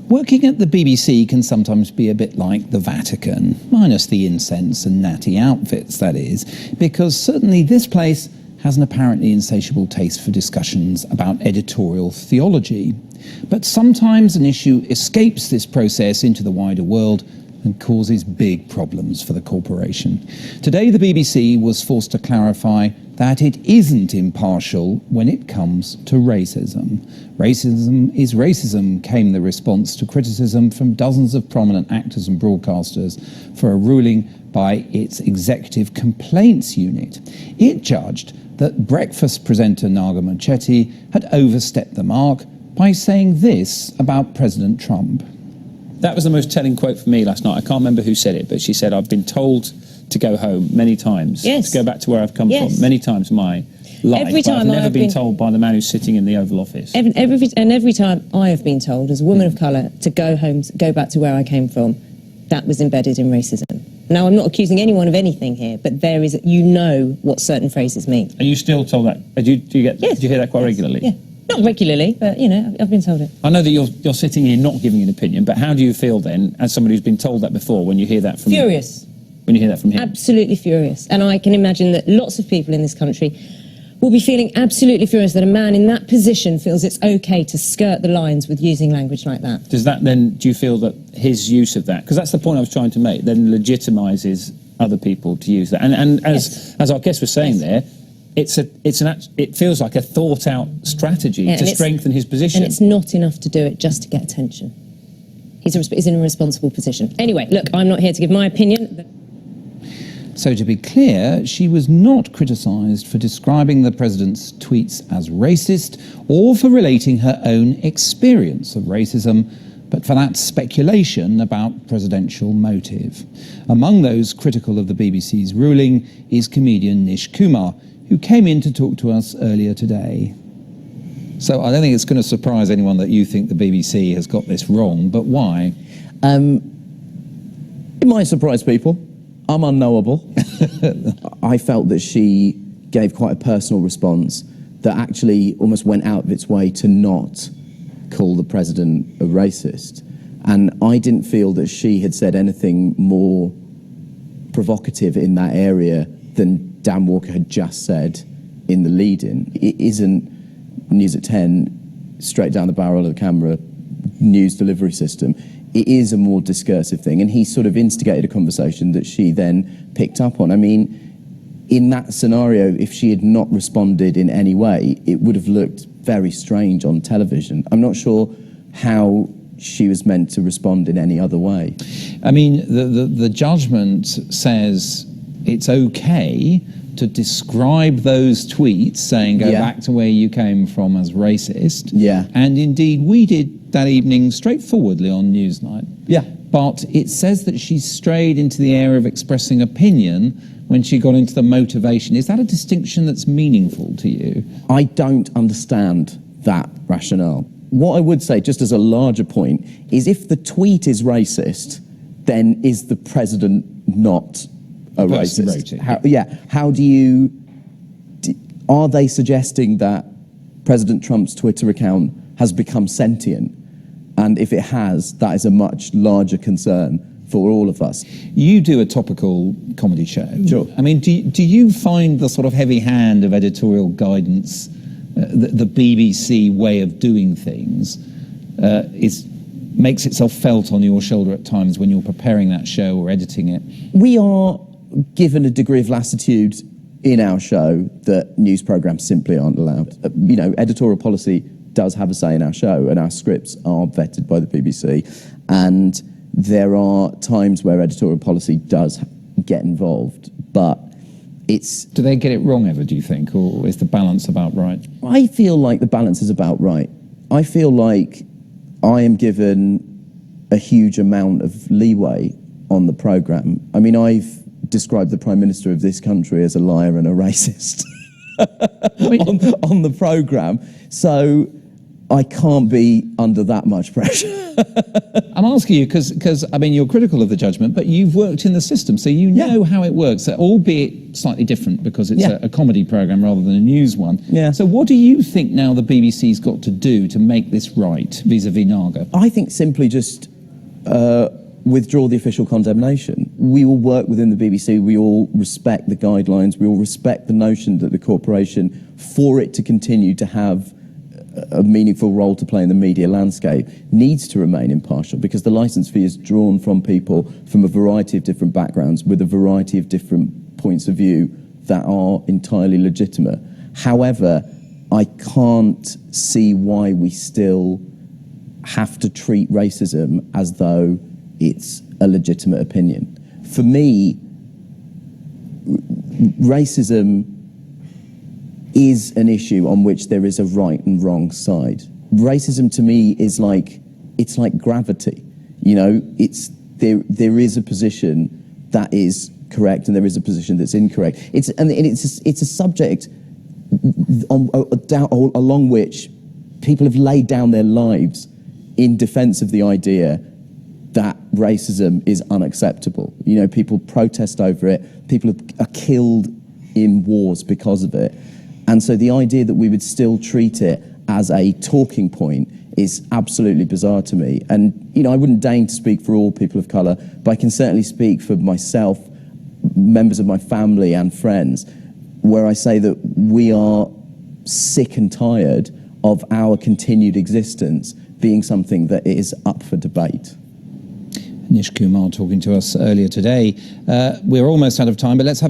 Working at the BBC can sometimes be a bit like the Vatican, minus the incense and natty outfits, that is, because certainly this place has an apparently insatiable taste for discussions about editorial theology. But sometimes an issue escapes this process into the wider world and causes big problems for the corporation. Today, the BBC was forced to clarify that it isn't impartial when it comes to racism. Racism is racism, came the response to criticism from dozens of prominent actors and broadcasters for a ruling by its executive complaints unit. It judged that breakfast presenter Naga Munchetty had overstepped the mark by saying this about President Trump. That was the most telling quote for me last night. I can't remember who said it, but she said, I've been told to go home many times, to go back to where I've come from, many times in my life. Every time I've never been told by the man who's sitting in the Oval Office. Every time I have been told, as a woman of colour, to go home, go back to where I came from, that was embedded in racism. Now, I'm not accusing anyone of anything here, but there is, you know what certain phrases mean. Are you still told that? Do you hear that quite regularly? Yeah. Not regularly, but, you know, I've been told it. I know that you're sitting here not giving an opinion, but how do you feel then, as somebody who's been told that before, when you hear that from... Furious. When you hear that from him? Absolutely furious. And I can imagine that lots of people in this country will be feeling absolutely furious that a man in that position feels it's okay to skirt the lines with using language like that. Does that then, do you feel that his use of that, because that's the point I was trying to make, then legitimises other people to use that? And as our guest was saying there, it feels like a thought-out strategy to strengthen his position. And it's not enough to do it just to get attention. He's in a responsible position. Anyway, look, I'm not here to give my opinion. So to be clear, she was not criticised for describing the president's tweets as racist or for relating her own experience of racism, but for that speculation about presidential motive. Among those critical of the BBC's ruling is comedian Nish Kumar, who came in to talk to us earlier today. So I don't think it's going to surprise anyone that you think the BBC has got this wrong, but why? It might surprise people. I'm unknowable. I felt that she gave quite a personal response that actually almost went out of its way to not call the president a racist. And I didn't feel that she had said anything more provocative in that area than Dan Walker had just said in the lead-in. It isn't News at 10, straight down the barrel of the camera, news delivery system. It is a more discursive thing, and he sort of instigated a conversation that she then picked up on. I mean, in that scenario, if she had not responded in any way, it would have looked very strange on television. I'm not sure how she was meant to respond in any other way. I mean, the judgment says it's okay to describe those tweets saying go back to where you came from as racist. Yeah. And indeed, we did that evening straightforwardly on Newsnight. Yeah. But it says that she strayed into the area of expressing opinion when she got into the motivation. Is that a distinction that's meaningful to you? I don't understand that rationale. What I would say, just as a larger point, is if the tweet is racist, then is the president not a racist? How do you... Are they suggesting that President Trump's Twitter account has become sentient? And if it has, that is a much larger concern for all of us. You do a topical comedy show. Sure. I mean, do you find the sort of heavy hand of editorial guidance, the BBC way of doing things, makes itself felt on your shoulder at times when you're preparing that show or editing it? We are given a degree of latitude in our show that news programmes simply aren't allowed. You know, editorial policy does have a say in our show, and our scripts are vetted by the BBC, and there are times where editorial policy does get involved, but it's... Do they get it wrong ever, do you think, or is the balance about right? I feel like the balance is about right. I feel like I am given a huge amount of leeway on the programme. I mean, I've described the Prime Minister of this country as a liar and a racist on the programme. So I can't be under that much pressure. I'm asking you because I mean, you're critical of the judgment, but you've worked in the system, so you know how it works, albeit slightly different because it's a comedy programme rather than a news one. Yeah. So what do you think now the BBC's got to do to make this right vis-a-vis Naga? I think simply just withdraw the official condemnation. We all work within the BBC, we all respect the guidelines, we all respect the notion that the corporation, for it to continue to have a meaningful role to play in the media landscape, needs to remain impartial, because the licence fee is drawn from people from a variety of different backgrounds with a variety of different points of view that are entirely legitimate. However, I can't see why we still have to treat racism as though it's a legitimate opinion. For me, racism is an issue on which there is a right and wrong side. Racism to me is like, it's like gravity. You know, there is a position that is correct and there is a position that's incorrect. It's a subject along which people have laid down their lives in defense of the idea that racism is unacceptable. You know, people protest over it, people are killed in wars because of it. And so the idea that we would still treat it as a talking point is absolutely bizarre to me. And, you know, I wouldn't deign to speak for all people of colour, but I can certainly speak for myself, members of my family and friends, where I say that we are sick and tired of our continued existence being something that is up for debate. Nish Kumar talking to us earlier today. We're almost out of time, but let's have